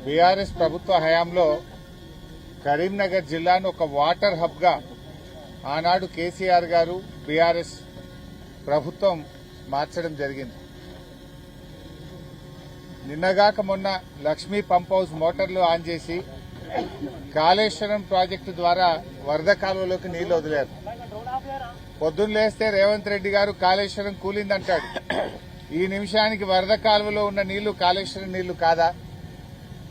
BRS ప్రభుత్వ హయాంలో కరీంనగర్ జిల్లాను ఒక వాటర్ హబ్ గా ఆనాడు కేసీఆర్ గారు బీఆర్ఎస్ ప్రభుత్వం మార్చడం జరిగింది. నిన్నగాక మొన్న లక్ష్మీ పంప్ హౌస్ మోటార్లు ఆన్ చేసి కాళేశ్వరం ప్రాజెక్టు ద్వారా వరద కాలువలోకి నీళ్లు వదిలారు. పొద్దున్న లేస్తే రేవంత్ రెడ్డి గారు కాళేశ్వరం కూలిందంటాడు. ఈ నిమిషానికి వరద కాలువలో ఉన్న నీళ్లు కాళేశ్వరం నీళ్లు కాదా?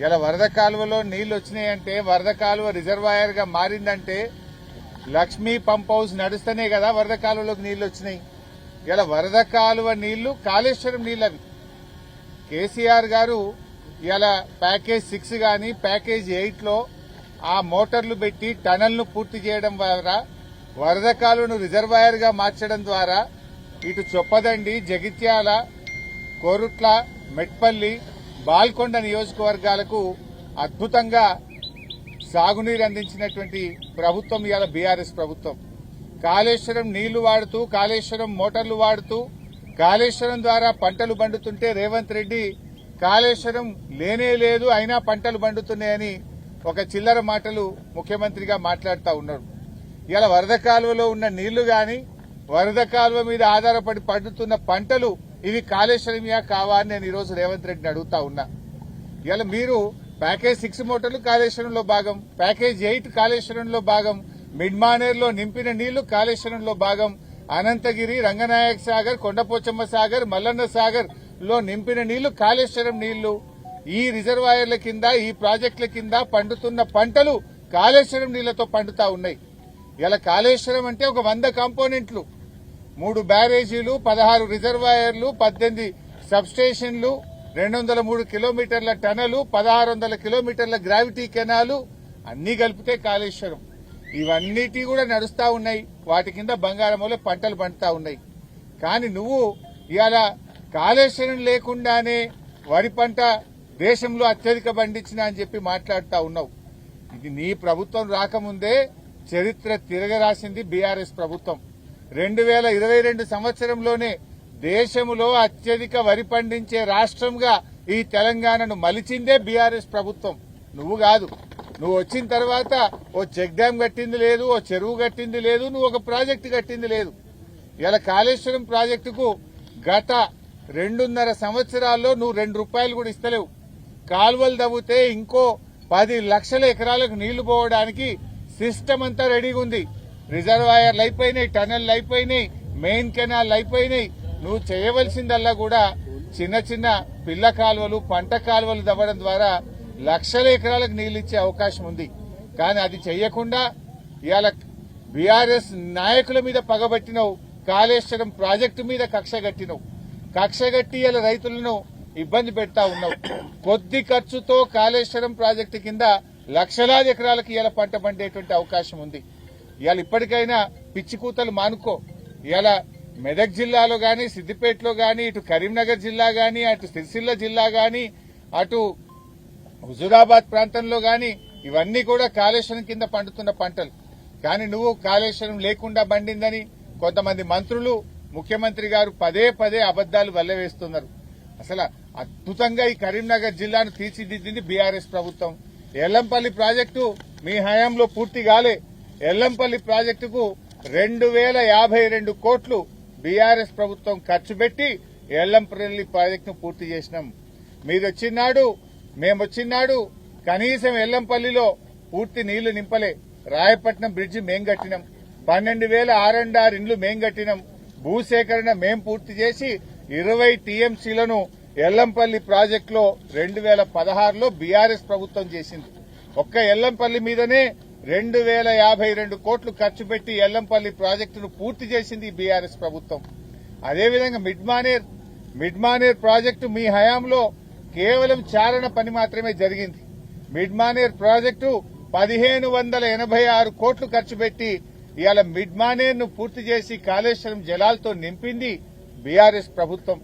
ఇలా వరద కాలువలో నీళ్లు వచ్చినాయంటే, వరద కాలువ రిజర్వాయర్ గా మారిందంటే లక్ష్మీ పంప్ హౌస్ నడుస్తేనే కదా వరద కాలువలోకి నీళ్లు వచ్చినాయి. ఇలా వరద కాలువ నీళ్లు కాళేశ్వరం నీళ్లని కేసీఆర్ గారు ఇలా ప్యాకేజ్ 6 గాని ప్యాకేజ్ 8 లో ఆ మోటార్లు పెట్టి టనల్ ను పూర్తి చేయడం ద్వారా వరద కాలువను రిజర్వాయర్ గా మార్చడం ద్వారా ఇటు చొప్పదండి, జగిత్యాల, కోరుట్ల, మెట్పల్లి, బాల్కొండ నియోజకవర్గాలకు అద్భుతంగా సాగునీరు అందించినటువంటి ప్రభుత్వం ఇవాళ బీఆర్ఎస్ ప్రభుత్వం. కాళేశ్వరం నీళ్లు వాడుతూ, కాళేశ్వరం మోటార్లు వాడుతూ, కాళేశ్వరం ద్వారా పంటలు పండుతుంటే రేవంత్ రెడ్డి కాళేశ్వరం లేనే లేదు అయినా పంటలు పండుతున్నాయని ఒక చిల్లర మాటలు ముఖ్యమంత్రిగా మాట్లాడుతూ ఉన్నారు. ఇలా వరద కాలువలో ఉన్న నీళ్లు గాని, వరద కాలువ మీద ఆధారపడి పండుతున్న పంటలు ఇవి కాళేశ్వరమియా కావా అని నేను ఈరోజు రేవంత్ రెడ్డిని అడుగుతా ఉన్నా. ఇలా మీరు ప్యాకేజ్ 6 మోటార్లు కాళేశ్వరంలో భాగం, ప్యాకేజ్ 8 కాళేశ్వరంలో భాగం, మిడ్మానేర్లో నింపిన నీళ్లు కాళేశ్వరంలో భాగం, అనంతగిరి, రంగనాయక సాగర్, కొండపోచమ్మ సాగర్, మల్లన్న సాగర్ లో నింపిన నీళ్లు కాళేశ్వరం నీళ్లు. ఈ రిజర్వాయర్ల కింద, ఈ ప్రాజెక్టుల కింద పండుతున్న పంటలు కాళేశ్వరం నీళ్లతో పండుతా ఉన్నాయి. ఇలా కాళేశ్వరం అంటే ఒక 100 కాంపోనెంట్లు, 3 బ్యారేజీలు, 16 రిజర్వాయర్లు, 18 సబ్స్టేషన్లు, 203 కిలోమీటర్ల టనలు, 1600 కిలోమీటర్ల గ్రావిటీ కెనాలు అన్ని కలిపితే కాళేశ్వరం. ఇవన్నిటి కూడా నడుస్తా ఉన్నాయి. వాటి కింద బంగారములో పంటలు పండుతా ఉన్నాయి. కానీ నువ్వు ఇవాళ కాళేశ్వరం లేకుండానే వరి పంట దేశంలో అత్యధిక పండించిన అని చెప్పి మాట్లాడుతా ఉన్నావు. ఇది నీ ప్రభుత్వం రాకముందే చరిత్ర తిరగరాసింది బీఆర్ఎస్ ప్రభుత్వం. 2022 సంవత్సరంలోనే దేశంలో అత్యధిక వరి పండించే రాష్ట్రంగా ఈ తెలంగాణను మలిచిందే బీఆర్ఎస్ ప్రభుత్వం, నువ్వు కాదు. నువ్వు వచ్చిన తర్వాత ఓ చెక్ డ్యాం కట్టింది లేదు, ఓ చెరువు కట్టింది లేదు, నువ్వు ఒక ప్రాజెక్టు కట్టింది లేదు. ఇలా కాళేశ్వరం ప్రాజెక్టుకు గత 2.5 సంవత్సరాల్లో నువ్వు 2 రూపాయలు కూడా ఇస్తలేవు. కాలువలు తవ్వితే ఇంకో 10 లక్షల ఎకరాలకు నీళ్లు పోవడానికి సిస్టమ్ అంతా రెడీగా ఉంది. రిజర్వాయర్లు అయిపోయినాయి, టనల్ అయిపోయినాయి, మెయిన్ కెనాల్ అయిపోయినాయి. నువ్వు చేయవలసిందల్లా కూడా చిన్న చిన్న పిల్ల కాలువలు, పంట కాలువలు తవ్వడం ద్వారా లక్షల ఎకరాలకు నీళ్లు ఇచ్చే అవకాశం ఉంది. కానీ అది చెయ్యకుండా ఇవాళ బీఆర్ఎస్ నాయకుల మీద పగబట్టినవు, కాళేశ్వరం ప్రాజెక్టు మీద కక్ష కట్టి ఇలా రైతులను ఇబ్బంది పెడతా ఉన్నావు. కొద్ది ఖర్చుతో కాళేశ్వరం ప్రాజెక్టు కింద లక్షలాది ఎకరాలకు ఇలా పంట పండేటువంటి అవకాశం ఉంది. ఇవాళ ఇప్పటికైనా పిచ్చి కూతలు మానుకో. ఇవాళ మెదక్ జిల్లాలో గాని, సిద్దిపేటలో గాని, ఇటు కరీంనగర్ జిల్లా గాని, అటు సిరిసిల్ల జిల్లా గాని, అటు హుజూరాబాద్ ప్రాంతంలో గాని ఇవన్నీ కూడా కాళేశ్వరం కింద పండుతున్న పంటలు. కానీ నువ్వు కాళేశ్వరం లేకుండా పండిందని కొంతమంది మంత్రులు, ముఖ్యమంత్రి గారు పదే అబద్దాలు వల్లవేస్తున్నారు. అసలు అద్భుతంగా ఈ కరీంనగర్ జిల్లాను తీర్చిదిద్దింది బీఆర్ఎస్ ప్రభుత్వం. ఎల్లంపల్లి ప్రాజెక్టు మీ హయాంలో పూర్తి కాలే. ఎల్లంపల్లి ప్రాజెక్టుకు 2052 కోట్లు బీఆర్ఎస్ ప్రభుత్వం ఖర్చు పెట్టి ఎల్లంపల్లి ప్రాజెక్టును పూర్తి చేసినాం. మీరొచ్చినాడు, మేమొచ్చినాడు, కనీసం ఎల్లంపల్లిలో పూర్తి నీళ్లు నింపలే. రాయపట్నం బ్రిడ్జి మేం కట్టినాం, 12,000 ఇండ్లు మేం కట్టినాం. భూసేకరణ మేం పూర్తి చేసి 20 టీఎంసీలను ఎల్లంపల్లి ప్రాజెక్టులో 2016లో బీఆర్ఎస్ ప్రభుత్వం చేసింది. ఒక్క ఎల్లంపల్లి మీదనే 2052 కోట్లు ఖర్చు పెట్టి ఎల్లంపల్లి ప్రాజెక్టును పూర్తి చేసింది బీఆర్ఎస్ ప్రభుత్వం. అదేవిధంగా మిడ్మానేర్ ప్రాజెక్టు మీ హయాంలో కేవలం చారణ పని మాత్రమే జరిగింది. మిడ్మానేర్ ప్రాజెక్టు 1586 కోట్లు ఖర్చు పెట్టి ఇవాళ మిడ్మానేర్ ను పూర్తి చేసి కాళేశ్వరం జలాలతో నింపింది బీఆర్ఎస్ ప్రభుత్వం.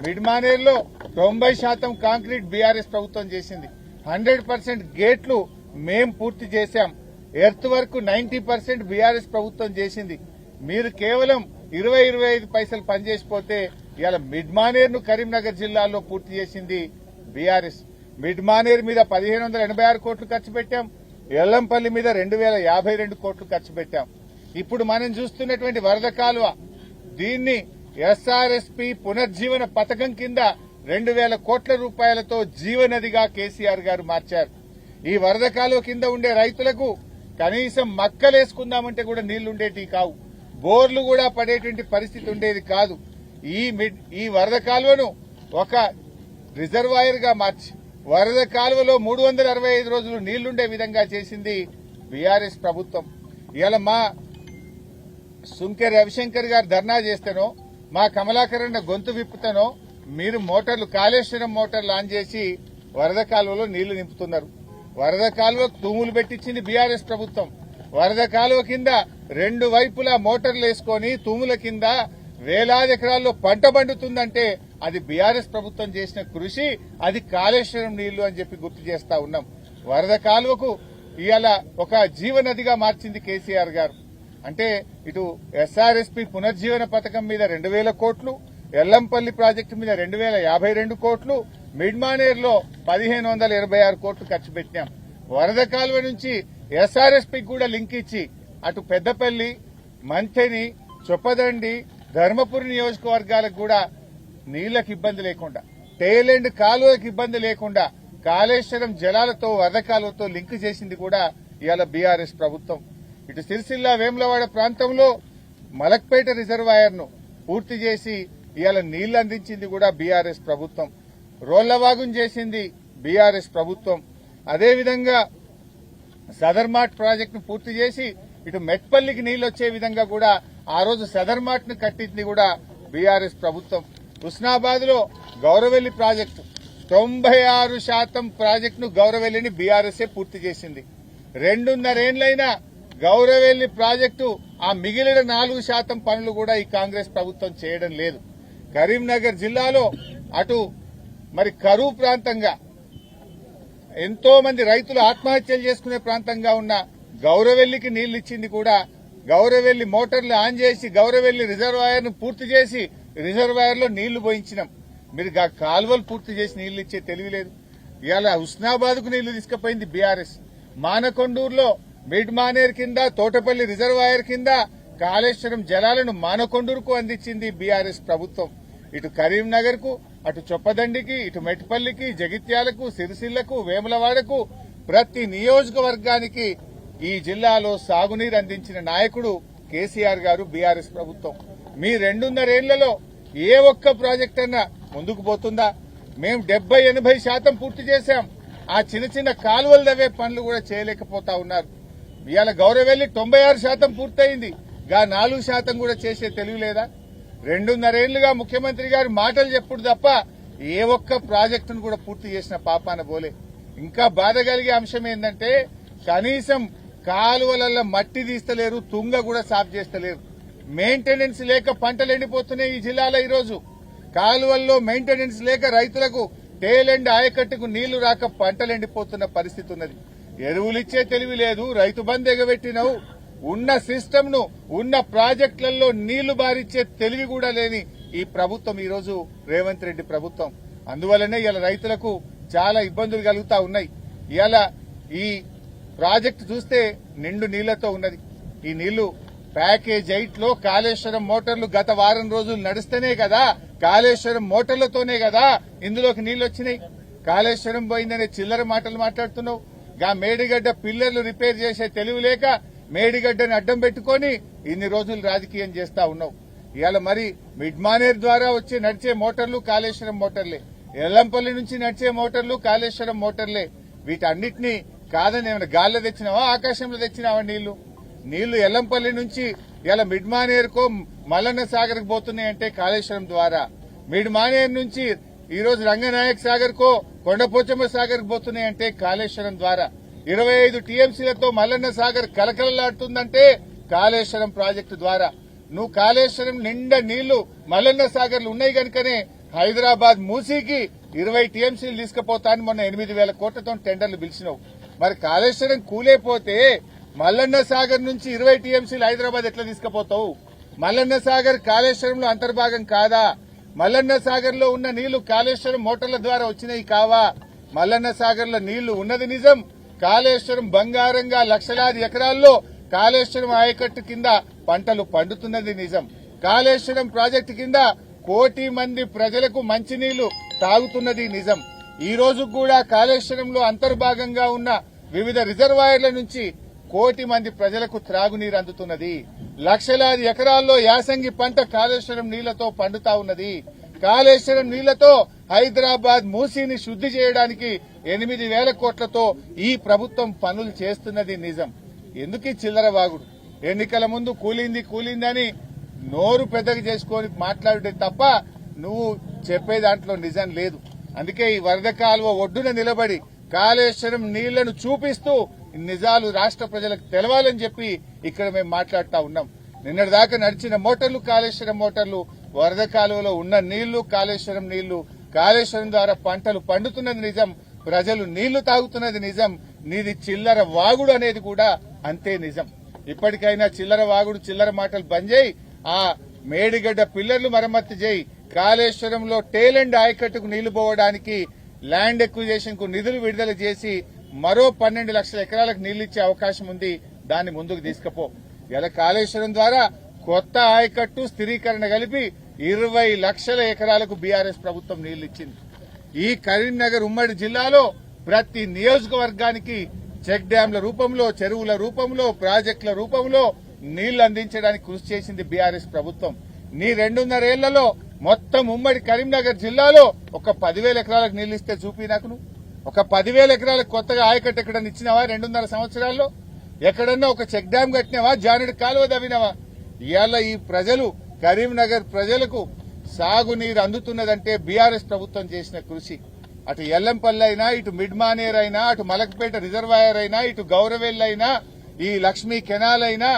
మిడ్మానేర్ లో 90% కాంక్రీట్ బీఆర్ఎస్ ప్రభుత్వం చేసింది. 100% గేట్లు మేం పూర్తి చేశాం. ఎర్త్ వర్క్ 90% బీఆర్ఎస్ ప్రభుత్వం చేసింది. మీరు కేవలం 20-25 పైసలు పనిచేసిపోతే ఇవాళ మిడ్మానేర్ ను కరీంనగర్ జిల్లాలో పూర్తి చేసింది బీఆర్ఎస్. మిడ్ మానేర్ మీద 1586 కోట్లు ఖర్చు పెట్టాం. ఎల్లంపల్లి మీద 2052 కోట్లు ఖర్చు పెట్టాం. ఇప్పుడు మనం చూస్తున్నటువంటి వరద కాలువ దీన్ని ఎస్ఆర్ఎస్పీ పునర్జీవన పథకం కింద 2000 కోట్ల రూపాయలతో జీవనదిగా కేసీఆర్ గారు మార్చారు. ఈ వరద కాలువ కింద ఉండే రైతులకు కనీసం మక్కలేసుకుందామంటే కూడా నీళ్లుండేటివి కావు, బోర్లు కూడా పడేటువంటి పరిస్థితి ఉండేది కాదు. ఈ వరద కాలువను ఒక రిజర్వాయర్ గా మార్చి వరద కాలువలో 365 రోజులు నీళ్లుండే విధంగా చేసింది బీఆర్ఎస్ ప్రభుత్వం. ఇవాళ మా సుంకె రవిశంకర్ గారు ధర్నా చేస్తేనో, మా కమలాకరణ గొంతు విప్పుతేనో మీరు మోటార్లు కాళేశ్వరం మోటార్లు ఆన్ చేసి వరద కాలువలో నీళ్లు నింపుతున్నారు. వరద కాలువకు తూములు పెట్టించింది బీఆర్ఎస్ ప్రభుత్వం. వరద కాలువ కింద 2 వైపులా మోటార్లు వేసుకుని తూముల కింద వేలాది ఎకరాల్లో పంట పండుతుందంటే అది బీఆర్ఎస్ ప్రభుత్వం చేసిన కృషి, అది కాళేశ్వరం నీళ్లు అని చెప్పి గుర్తు చేస్తా ఉన్నాం. వరద కాలువకు ఇవాళ ఒక జీవనదిగా మార్చింది కేసీఆర్ గారు. అంటే ఇటు ఎస్ఆర్ఎస్పీ పునర్జీవన పథకం మీద 2000 కోట్లు, ఎల్లంపల్లి ప్రాజెక్టు మీద 2052 కోట్లు, మిడ్మానేర్లో 1586 కోట్లు ఖర్చు పెట్టినాం. వరద కాలువ నుంచి ఎస్ఆర్ఎస్పీకి కూడా లింక్ ఇచ్చి అటు పెద్దపల్లి, మంథెని, చొప్పదండి, ధర్మపురి నియోజకవర్గాలకు కూడా నీళ్లకు ఇబ్బంది లేకుండా, టేలెండ్ కాలువలకు ఇబ్బంది లేకుండా కాళేశ్వరం జలాలతో వరద కాలువతో లింక్ చేసింది కూడా ఇవాళ బీఆర్ఎస్ ప్రభుత్వం. ఇటు సిరిసిల్ల వేములవాడ ప్రాంతంలో మలక్పేట రిజర్వాయర్ ను పూర్తి చేసి ఇవాళ నీళ్లు అందించింది కూడా బీఆర్ఎస్ ప్రభుత్వం. రోళ్లవాగును చేసింది బీఆర్ఎస్ ప్రభుత్వం. అదేవిధంగా సదర్మాట్ ప్రాజెక్టును పూర్తి చేసి ఇటు మెట్పల్లికి నీళ్లు వచ్చే విధంగా కూడా ఆ రోజు సదర్మాట్ ను కట్టింది కూడా బీఆర్ఎస్ ప్రభుత్వం. హుస్నాబాద్ లో గౌరవెల్లి ప్రాజెక్టు 96% ప్రాజెక్టును గౌరవెల్లిని బీఆర్ఎస్ఏ పూర్తి చేసింది. 2.5 ఏళ్లైనా గౌరవెల్లి ప్రాజెక్టు ఆ మిగిలిన 4% పనులు కూడా ఈ కాంగ్రెస్ ప్రభుత్వం చేయడం లేదు. కరీంనగర్ జిల్లాలో అటు మరి కరువు ప్రాంతంగా ఎంతో మంది రైతులు ఆత్మహత్యలు చేసుకునే ప్రాంతంగా ఉన్న గౌరవెల్లికి నీళ్లు ఇచ్చింది కూడా గౌరవెల్లి మోటార్లు ఆన్ చేసి గౌరవెల్లి రిజర్వాయర్ ను పూర్తి చేసి రిజర్వాయర్ లో నీళ్లు పోయించినాం. మీరు కాలువలు పూర్తి చేసి నీళ్లు ఇచ్చే తెలివి లేదు. ఇవాళ హుస్నాబాద్ కు నీళ్లు తీసుకుపోయింది బీఆర్ఎస్. మానకొండూరులో మిడ్ మానేర్ కింద తోటపల్లి రిజర్వాయర్ కింద కాళేశ్వరం జలాలను మానకొండూరుకు అందించింది బీఆర్ఎస్ ప్రభుత్వం. ఇటు కరీంనగర్ కు, అటు చొప్పదండికి, ఇటు మెట్పల్లికి, జగిత్యాలకు, సిరిసిల్లకు, వేములవాడకు ప్రతి నియోజకవర్గానికి ఈ జిల్లాలో సాగునీరు అందించిన నాయకుడు కేసీఆర్ గారు, బీఆర్ఎస్ ప్రభుత్వం. మీ 2.5 ఏళ్లలో ఏ ఒక్క ప్రాజెక్ట్ అన్నా ముందుకు పోతుందా? మేము 70-80% పూర్తి చేశాం. ఆ చిన్న చిన్న కాలువలు తవ్వే పనులు కూడా చేయలేకపోతా ఉన్నారు. ఇవాళ గౌరవెల్లి 96% పూర్తయింది. 4% కూడా చేసే తెలివి లేదా? 2.5 ఏళ్లుగా ముఖ్యమంత్రి గారు మాటలు చెప్పుడు తప్ప ఏ ఒక్క ప్రాజెక్టును కూడా పూర్తి చేసిన పాపాన పోలే. ఇంకా బాధ కలిగే అంశం ఏంటంటే కనీసం కాలువలలో మట్టి తీస్తలేరు, తుంగ కూడా సాఫ్ చేస్తలేరు. మెయింటెనెన్స్ లేక పంటలు ఎండిపోతున్నాయి ఈ జిల్లాలో. ఈరోజు కాలువల్లో మెయింటెనెన్స్ లేక రైతులకు టేలెండ్ ఆయకట్టుకు నీళ్లు రాక పంటలు ఎండిపోతున్న పరిస్థితి ఉన్నది. ఎరువులిచ్చే తెలివి లేదు, రైతు బంధు ఎగబెట్టినవు, ఉన్న సిస్టమ్ ను ఉన్న ప్రాజెక్టులలో నీళ్లు బారిచ్చే తెలివి కూడా లేని ఈ ప్రభుత్వం ఈరోజు రేవంత్ రెడ్డి ప్రభుత్వం. అందువల్లనే ఇలా రైతులకు చాలా ఇబ్బందులు కలుగుతా ఉన్నాయి. ఇలా ఈ ప్రాజెక్టు చూస్తే నిండు నీళ్లతో ఉన్నది. ఈ నీళ్లు ప్యాకేజ్ 8 లో కాళేశ్వరం మోటార్లు గత వారం రోజులు నడిస్తేనే కదా, కాళేశ్వరం మోటార్లతోనే కదా ఇందులోకి నీళ్లు వచ్చినాయి. కాళేశ్వరం పోయిందనే చిల్లర మాటలు మాట్లాడుతున్నావు. మేడిగడ్డ పిల్లర్లు రిపేర్ చేసే తెలివి లేక మేడిగడ్డని అడ్డం పెట్టుకుని ఇన్ని రోజులు రాజకీయం చేస్తా ఉన్నావు. ఇవాళ మరి మిడ్మానేర్ ద్వారా వచ్చి నడిచే మోటార్లు కాళేశ్వరం మోటార్లే, ఎల్లంపల్లి నుంచి నడిచే మోటార్లు కాళేశ్వరం మోటార్లే. వీటన్నిటినీ కాదని ఏమైనా గాల్లో తెచ్చినావా, ఆకాశంలో తెచ్చినావా? నీళ్లు ఎల్లంపల్లి నుంచి ఇలా మిడ్మానేర్కో మల్లన్న సాగర్కు పోతున్నాయంటే కాళేశ్వరం ద్వారా, మిడ్మానేర్ నుంచి ఈ రోజు రంగనాయక్ సాగర్ కో కొండపోచమ్మ సాగర్ పోతున్నాయంటే కాళేశ్వరం ద్వారా, 25 టీఎంసీలతో మల్లన్న సాగర్ కలకలలాడుతుందంటే కాళేశ్వరం ప్రాజెక్టు ద్వారా. నువ్వు కాళేశ్వరం నిండా నీళ్లు మల్లన్న సాగర్లు ఉన్నాయి కనుకనే హైదరాబాద్ మూసీకి 20 టీఎంసీలు తీసుకుపోతాను మొన్న 8,000 కోట్లతో టెండర్లు పిలిచినావు. మరి కాళేశ్వరం కూలేపోతే మల్లన్న సాగర్ నుంచి 20 టీఎంసీలు హైదరాబాద్ ఎట్లా తీసుకుపోతావు? మల్లన్న సాగర్ కాళేశ్వరంలో అంతర్భాగం కాదా? మల్లన్న సాగర్ లో ఉన్న నీళ్లు కాళేశ్వరం మోటార్ల ద్వారా వచ్చినాయి కావా? మల్లన్న సాగర్ లో నీళ్లు ఉన్నది నిజం. కాళేశ్వరం బంగారంగా లక్షలాది ఎకరాల్లో కాళేశ్వరం ఆయకట్టు కింద పంటలు పండుతున్నది నిజం. కాళేశ్వరం ప్రాజెక్టు కింద 1 కోటి మంది ప్రజలకు మంచినీళ్లు తాగుతున్నది నిజం. ఈ రోజు కూడా కాళేశ్వరంలో అంతర్భాగంగా ఉన్న వివిధ రిజర్వాయర్ల నుంచి 1 కోటి మంది ప్రజలకు త్రాగునీరు అందుతున్నది. లక్షలాది ఎకరాల్లో యాసంగి పంట కాళేశ్వరం నీళ్లతో పండుతా ఉన్నది. కాళేశ్వరం నీళ్లతో హైదరాబాద్ మూసీని శుద్ది చేయడానికి 8,000 కోట్లతో ఈ ప్రభుత్వం పనులు చేస్తున్నది నిజం. ఎందుకు ఈ చిల్లర వాగుడు? ఎన్నికల ముందు కూలిందని నోరు పెద్దగా చేసుకొని మాట్లాడే తప్ప నువ్వు చెప్పే దాంట్లో నిజం లేదు. అందుకే ఈ వరద కాలువ ఒడ్డున నిలబడి కాళేశ్వరం నీళ్లను చూపిస్తూ నిజాలు రాష్ట్ర ప్రజలకు తెలవాలని చెప్పి ఇక్కడ మేము మాట్లాడుతా ఉన్నాం. నిన్నటిదాకా నడిచిన మోటార్లు కాళేశ్వరం మోటార్లు, వరద కాలువలో ఉన్న నీళ్లు కాళేశ్వరం నీళ్లు, కాళేశ్వరం ద్వారా పంటలు పండుతున్నది నిజం, ప్రజలు నీళ్లు తాగుతున్నది నిజం. నీది చిల్లర వాగుడు అనేది కూడా అంతే నిజం. ఇప్పటికైనా చిల్లర వాగుడు చిల్లర మాటలు బంద్ చేయి. ఆ మేడిగడ్డ పిల్లర్లు మరమ్మతు చేయి. కాళేశ్వరంలో టేలెండ్ ఆయకట్టుకు నీళ్లు పోవడానికి ల్యాండ్ ఎక్విజేషన్ కు నిధులు విడుదల చేసి మరో 12 లక్షల ఎకరాలకు నీళ్లు ఇచ్చే అవకాశం ఉంది. దాన్ని ముందుకు తీసుకుపో. ఇలా కాళేశ్వరం ద్వారా కొత్త ఆయకట్టు స్థిరీకరణ కలిపి 20 లక్షల ఎకరాలకు బీఆర్ఎస్ ప్రభుత్వం నీళ్లు ఇచ్చింది. ఈ కరీంనగర్ ఉమ్మడి జిల్లాలో ప్రతి నియోజకవర్గానికి చెక్ డ్యాంల రూపంలో, చెరువుల రూపంలో, ప్రాజెక్టుల రూపంలో నీళ్లు అందించడానికి కృషి చేసింది బీఆర్ఎస్ ప్రభుత్వం. నీ 2.5 ఏళ్లలో మొత్తం ఉమ్మడి కరీంనగర్ జిల్లాలో ఒక 10,000 ఎకరాలకు నీళ్లు ఇస్తే చూపి నాకు. నువ్వు ఒక 10,000 ఎకరాలకు కొత్తగా ఆయకట్టు ఎక్కడన్నా ఇచ్చినావా? 2.5 సంవత్సరాల్లో ఎక్కడన్నా ఒక చెక్ డ్యాం కట్టినావా? జానుడి కాలువ దవ్వినావా? ఇవాళ ఈ ప్రజలు, కరీంనగర్ ప్రజలకు సాగునీరు అందుతున్నదంటే బీఆర్ఎస్ ప్రభుత్వం చేసిన కృషి. అటు ఎల్లంపల్లి అయినా, ఇటు మిడ్ మానేర్ అయినా, అటు మలక్పేట రిజర్వాయర్ అయినా, ఇటు గౌరవెల్లి అయినా, ఈ లక్ష్మీ కెనాల్ అయినా,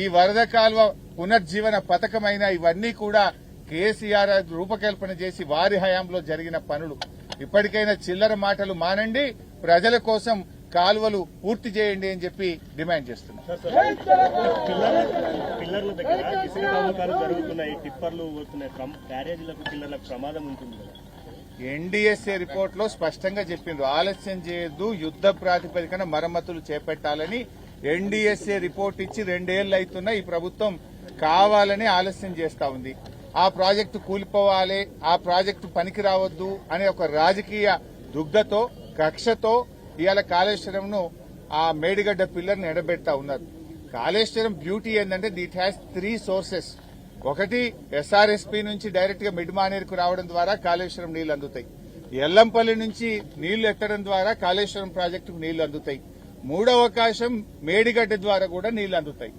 ఈ వరద కాలువ పునర్జీవన పథకమైనా ఇవన్నీ కూడా కేసీఆర్ రూపకల్పన చేసి వారి హయాంలో జరిగిన పనులు. ఇప్పటికైనా చిల్లర మాటలు మానండి, ప్రజల కోసం కాలువలు పూర్తి చేయండి అని చెప్పి డిమాండ్ చేస్తున్నాం. పిల్లర్ల దగ్గర ఇసుక తవ్వకాలు జరుగుతున్నాయి, టిప్పర్లు పోతున్నాయి, బ్యారేజీలకు పిల్లర్లకు ప్రమాదం ఉంటుంది కదా. ఎన్డీఎస్ఏ రిపోర్ట్ లో స్పష్టంగా చెప్పిండ్రు, ఆలస్యం చేయొద్దు, యుద్ద ప్రాతిపదికన మరమ్మతులు చేపట్టాలని. ఎన్డీఎస్ఏ రిపోర్ట్ ఇచ్చి 2 ఏళ్లు అవుతున్నా ఈ ప్రభుత్వం కావాలని ఆలస్యం చేస్తా ఉంది. ఆ ప్రాజెక్టు కూలిపోవాలి, ఆ ప్రాజెక్టు పనికి రావద్దు అనే ఒక రాజకీయ దుగ్ధతో, కక్షతో ఇవాళ కాళేశ్వరంను, ఆ మేడిగడ్డ పిల్లర్ను ఎడబెడతా ఉన్నారు. కాళేశ్వరం బ్యూటీ ఏంటంటే ఇట్ హ్యాస్ 3 సోర్సెస్. ఒకటి, ఎస్ఆర్ఎస్పీ నుంచి డైరెక్ట్ గా మిడ్ మానేరుకు రావడం ద్వారా కాళేశ్వరం నీళ్లు అందుతాయి. ఎల్లంపల్లి నుంచి నీళ్లు ఎత్తడం ద్వారా కాళేశ్వరం ప్రాజెక్టుకు నీళ్లు అందుతాయి. 3వ అవకాశం మేడిగడ్డ ద్వారా కూడా నీళ్లు అందుతాయి.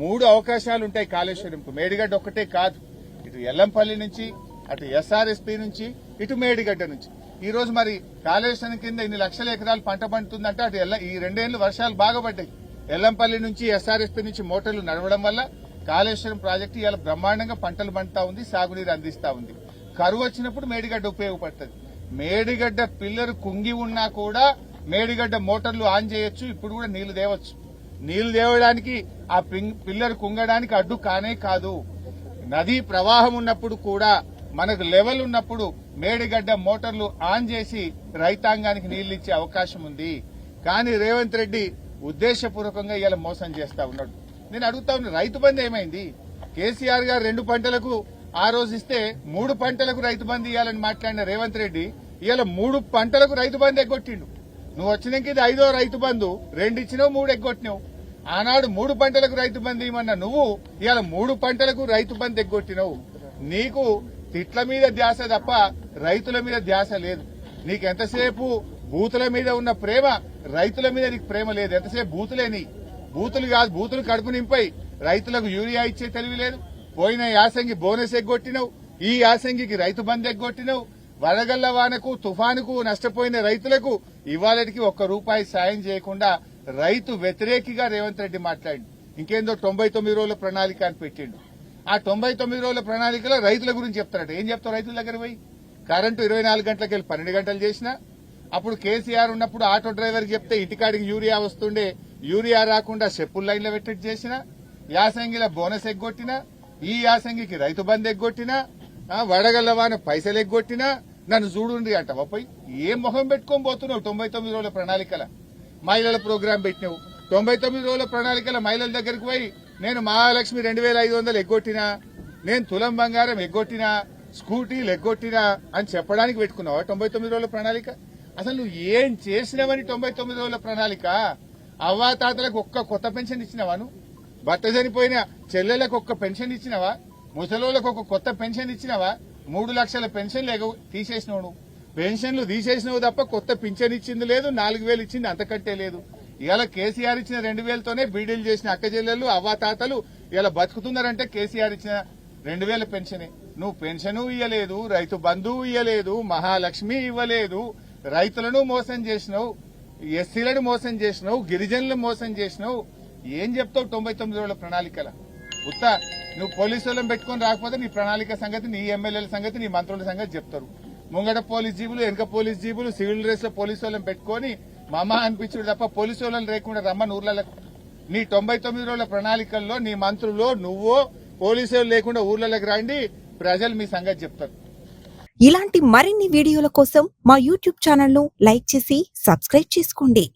3 అవకాశాలు ఉంటాయి కాళేశ్వరంకు. మేడిగడ్డ ఒక్కటే కాదు, ఇటు ఎల్లంపల్లి నుంచి, అటు ఎస్ఆర్ఎస్పీ నుంచి, ఇటు మేడిగడ్డ నుంచి. ఈ రోజు మరి కాళేశ్వరం కింద ఇన్ని లక్షల ఎకరాలు పంట పండుతుందంటే అటు ఈ 2 ఏళ్లు వర్షాలు బాగా పడ్డాయి. ఎల్లంపల్లి నుంచి, ఎస్ఆర్ఎస్పీ నుంచి మోటార్లు నడవడం వల్ల కాళేశ్వరం ప్రాజెక్టు ఇవాళ బ్రహ్మాండంగా పంటలు పండుతా ఉంది, సాగునీరు అందిస్తా ఉంది. కరువు వచ్చినప్పుడు మేడిగడ్డ ఉపయోగపడుతుంది. మేడిగడ్డ పిల్లరు కుంగి ఉన్నా కూడా మేడిగడ్డ మోటార్లు ఆన్ చేయొచ్చు, ఇప్పుడు కూడా నీళ్లు తేవచ్చు. నీళ్లు తేవడానికి ఆ పిల్లరు కుంగడానికి అడ్డు కానే కాదు. నదీ ప్రవాహం ఉన్నప్పుడు కూడా, మనకు లెవెల్ ఉన్నప్పుడు మేడిగడ్డ మోటార్లు ఆన్ చేసి రైతాంగానికి నీళ్లు ఇచ్చే అవకాశం ఉంది. కానీ రేవంత్ రెడ్డి ఉద్దేశపూర్వకంగా ఇలా మోసం చేస్తా ఉన్నాడు. నేను అడుగుతా ఉన్నా, రైతు బంధు ఏమైంది? కేసీఆర్ గారు 2 పంటలకు ఆ రోజు ఇస్తే 3 పంటలకు రైతు బంధు ఇవ్వాలని మాట్లాడిన రేవంత్ రెడ్డి ఇవాళ 3 పంటలకు రైతు బంధు ఎగ్గొట్టిండు. నువ్వు వచ్చినాక ఇది 5వ రైతు బంధు, 2 ఇచ్చినావు, 3 ఎగ్గొట్టినావు. ఆనాడు 3 పంటలకు రైతు బంధు ఇవ్వమన్నా నువ్వు ఇవాళ 3 పంటలకు రైతు బంధు ఎగ్గొట్టినావు. నీకు తిట్ల మీద ధ్యాస తప్ప రైతుల మీద ధ్యాస లేదు. నీకెంతసేపు బూతుల మీద ఉన్న ప్రేమ, రైతుల మీద నీకు ప్రేమ లేదు. ఎంతసేపు బూతులేని బూతులు కాదు, బూతులు కడుపు నింపై రైతులకు యూరియా ఇచ్చే తెలివి లేదు. పోయిన యాసంగి బోనస్ ఎగ్గొట్టినావు, ఈ యాసంగికి రైతు బంధు ఎగ్గొట్టినావు. వడగళ్ల వానకు, తుఫానుకు నష్టపోయిన రైతులకు ఇవాళకి ₹1 సాయం చేయకుండా రైతు వ్యతిరేకిగా రేవంత్ రెడ్డి మాట్లాడి ఇంకేందో 99 రోజుల ప్రణాళిక అని పెట్టిండు. ఆ 99 రోజుల ప్రణాళికలో రైతుల గురించి చెప్తారట. ఏం చెప్తావు రైతుల దగ్గర పోయి? కరెంటు 24 గంటలకు వెళ్ళి 12 గంటలు చేసినా, అప్పుడు కేసీఆర్ ఉన్నప్పుడు ఆటో డ్రైవర్ చెప్తే ఇంటికాడికి యూరియా వస్తుండే, యూరియా రాకుండా చెప్పుల లైన్లో పెట్టిట్టు చేసిన, యాసంగిలో బోనస్ ఎగ్గొట్టినా, ఈ యాసంగికి రైతు బంధు ఎగ్గొట్టినా, వడగల్లవాన పైసలు ఎగ్గొట్టినా నన్ను చూడుండి అంటావా పోయి ఏ మొహం పెట్టుకొని పోతున్నావు 99 రోజుల ప్రణాళికల మహిళల ప్రోగ్రాం పెట్టినావు 99 రోజుల ప్రణాళికల మహిళల దగ్గరికి పోయి నేను మహాలక్ష్మి 2500 ఎగ్గొట్టినా నేను తులం బంగారం ఎగ్గొట్టినా స్కూటీలు ఎగ్గొట్టినా అని చెప్పడానికి పెట్టుకున్నావా 99 రోజుల ప్రణాళిక అసలు నువ్వు ఏం చేసినావని 99 రోజుల ప్రణాళిక అవ్వాతాతలకు ఒక్క కొత్త పెన్షన్ ఇచ్చినావా నువ్వు భర్త చనిపోయిన చెల్లెలకు ఒక్క పెన్షన్ ఇచ్చినావా ముసలోళ్ళకు ఒక కొత్త పెన్షన్ ఇచ్చినావా 3 లక్షల పెన్షన్లు తీసేసినావు నువ్వు పెన్షన్లు తీసేసినావు తప్ప కొత్త పింఛన్ ఇచ్చింది లేదు 4000 ఇచ్చింది అంతకంటే లేదు ఇవాళ కేసీఆర్ ఇచ్చిన 2000తోనే బీడీలు చేసిన అక్క చెల్లెళ్ళు అవ్వాతాతలు ఇలా బతుకుతున్నారంటే కేసీఆర్ ఇచ్చిన 2000 పెన్షనే నువ్వు పెన్షను ఇవ్వలేదు రైతు బంధువు ఇవ్వలేదు మహాలక్ష్మి ఇవ్వలేదు రైతులను మోసం చేసినావు ఎస్సీలను మోసం చేసినావు గిరిజనులను మోసం చేసినావు ఏం చెప్తావు 99 రోజుల ప్రణాళికల ఉత్త నువ్వు పోలీసు వాళ్ళని పెట్టుకుని రాకపోతే నీ ప్రణాళిక సంగతి నీ ఎమ్మెల్యేల సంగతి నీ మంత్రుల సంగతి చెప్తారు ముంగట పోలీస్ జీబులు వెనక పోలీస్ జీబులు సివిల్ డ్రెస్ లో పోలీసు వాళ్ళని పెట్టుకుని మమ్మ అనిపించుడు తప్ప పోలీసు వాళ్ళని లేకుండా రమ్మని ఊర్లకు నీ 99 రోజుల ప్రణాళికల్లో నీ మంత్రులు నువ్వు పోలీసు వాళ్ళు లేకుండా ఊర్లలోకి రండి ప్రజలు మీ సంగతి చెప్తారు. ఇలాంటి మరిన్ని వీడియోల కోసం మా యూట్యూబ్ ఛానల్ ను లైక్ చేసి సబ్స్క్రైబ్ చేసుకోండి.